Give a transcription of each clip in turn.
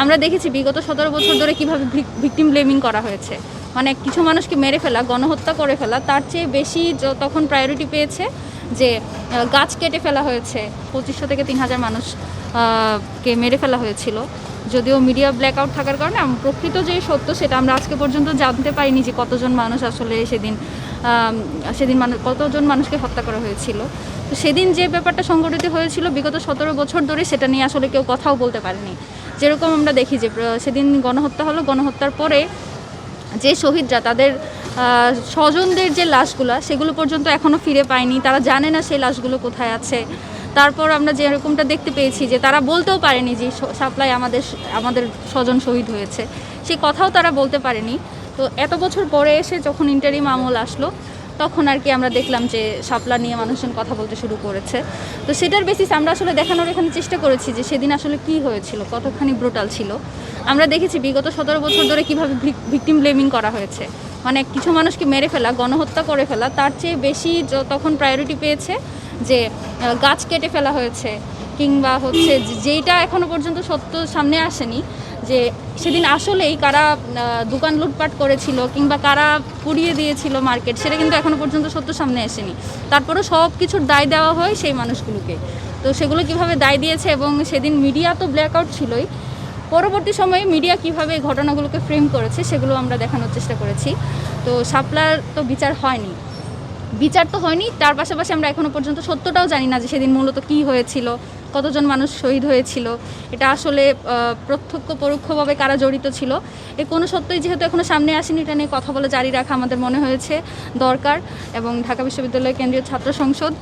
আমরা দেখেছি বিগত 17 বছর ধরে কিভাবে ভিকটিম ব্লেমিং করা হয়েছে। মানে কিছু মানুষকে মেরে ফেলা, গণহত্যা করে ফেলা, তার চেয়ে বেশি তখন প্রায়োরিটি পেয়েছে যে গাছ কেটে ফেলা হয়েছে। 2500 থেকে 3000 মানুষ কে মেরে ফেলা হয়েছিল। যদিও মিডিয়া ব্ল্যাকআউট থাকার কারণে প্রকৃত যে সত্য সেটা আমরা আজকে পর্যন্ত জানতে পারিনি যে কতজন মানুষ আসলে সেদিন কতজন মানুষকে হত্যা করা হয়েছিল। তো সেদিন যে ব্যাপারটা সংঘটিত হয়েছিল বিগত 17 বছর ধরে সেটা নিয়ে আসলে কেউ কথাও বলতে পারেনি। যেরকম আমরা দেখি যে সেদিন গণহত্যা হলো, গণহত্যার পরে যে শহীদরা তাদের স্বজনদের যে লাশগুলো সেগুলো পর্যন্ত এখনও ফিরে পায়নি, তারা জানে না সেই লাশগুলো কোথায় আছে। তারপর আমরা যেরকমটা দেখতে পেয়েছি যে তারা বলতেও পারেনি যে শাপলায় আমাদের স্বজন শহীদ হয়েছে, সেই কথাও তারা বলতে পারেনি। তো এত বছর পরে এসে যখন ইন্টারিম আমল আসলো তখন আর কি আমরা দেখলাম যে শাপলা নিয়ে মানুষজন কথা বলতে শুরু করেছে। তো সেটার বেসিস আমরা আসলে দেখানোর এখানে চেষ্টা করেছি যে সেদিন আসলে কি হয়েছিল, কতখানি ব্রুটাল ছিল। আমরা দেখেছি বিগত 17 বছর ধরে কিভাবে ভিকটিম ব্লেমিং করা হয়েছে। মানে কিছু মানুষকে মেরে ফেলা, গণহত্যা করে ফেলা, তার চেয়ে বেশি তখন প্রায়োরিটি পেয়েছে যে গাছ কেটে ফেলা হয়েছে, কিংবা হচ্ছে যেইটা এখনও পর্যন্ত সত্য সামনে আসেনি যে সেদিন আসলেই কারা দোকান লুটপাট করেছিল কিংবা কারা পুড়িয়ে দিয়েছিল মার্কেট, সেটা কিন্তু এখনও পর্যন্ত সত্য সামনে আসেনি। তারপরেও সব কিছুর দায় দেওয়া হয় সেই মানুষগুলোকে। তো সেগুলো কিভাবে দায় দিয়েছে, এবং সেদিন মিডিয়া তো ব্ল্যাকআউট ছিলই, পরবর্তী সময়ে মিডিয়া কিভাবে এই ঘটনাগুলোকে ফ্রেম করেছে সেগুলো আমরা দেখানোর চেষ্টা করেছি। তো শাপলার তো বিচার হয়নি, তার পাশাপাশি আমরা এখনও পর্যন্ত সত্যটাও জানি না যে সেদিন মূলত কী হয়েছিল, কতজন মানুষ শহীদ হয়েছিল, এটা আসলে প্রত্যক্ষ পরোক্ষভাবে কারা জড়িত ছিল, এর কোনো সত্যই যেহেতু এখনও সামনে আসেনি, এটা নিয়ে কথা বলে জারি রাখা আমাদের মনে হয়েছে দরকার। এবং ঢাকা বিশ্ববিদ্যালয়ের কেন্দ্রীয় ছাত্র সংসদ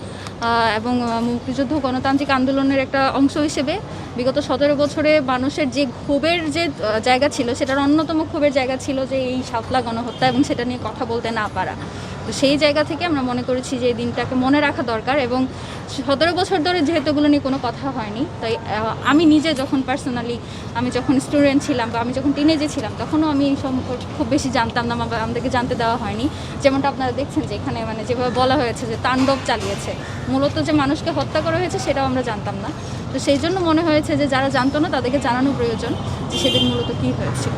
এবং মুক্তিযুদ্ধ গণতান্ত্রিক আন্দোলনের একটা অংশ হিসেবে বিগত 17 বছরে মানুষের যে ক্ষোভের যে জায়গা ছিল, সেটার অন্যতম ক্ষোভের জায়গা ছিল যে এই শাপলা গণহত্যা এবং সেটা নিয়ে কথা বলতে না পারা। তো সেই জায়গা থেকে আমরা মনে করেছি যে এই দিনটাকে মনে রাখা দরকার। এবং 17 বছর ধরে যেহেতু এগুলো নিয়ে কোনো কথা হয়নি, তাই আমি নিজে যখন পার্সোনালি আমি যখন স্টুডেন্ট ছিলাম বা আমি যখন টিনেজে ছিলাম তখনও আমি এই সম্পর্কে খুব বেশি জানতাম না বা আমাদেরকে জানতে দেওয়া হয়নি। যেমনটা আপনারা দেখছেন যে এখানে মানে যেভাবে বলা হয়েছে যে তাণ্ডব চালিয়েছে, মূলত যে মানুষকে হত্যা করা হয়েছে সেটাও আমরা জানতাম না। তো সেই জন্য মনে হয়েছে যে যারা জানতো না তাদেরকে জানানো প্রয়োজন যে সেদিন মূলত কী হয়েছিল।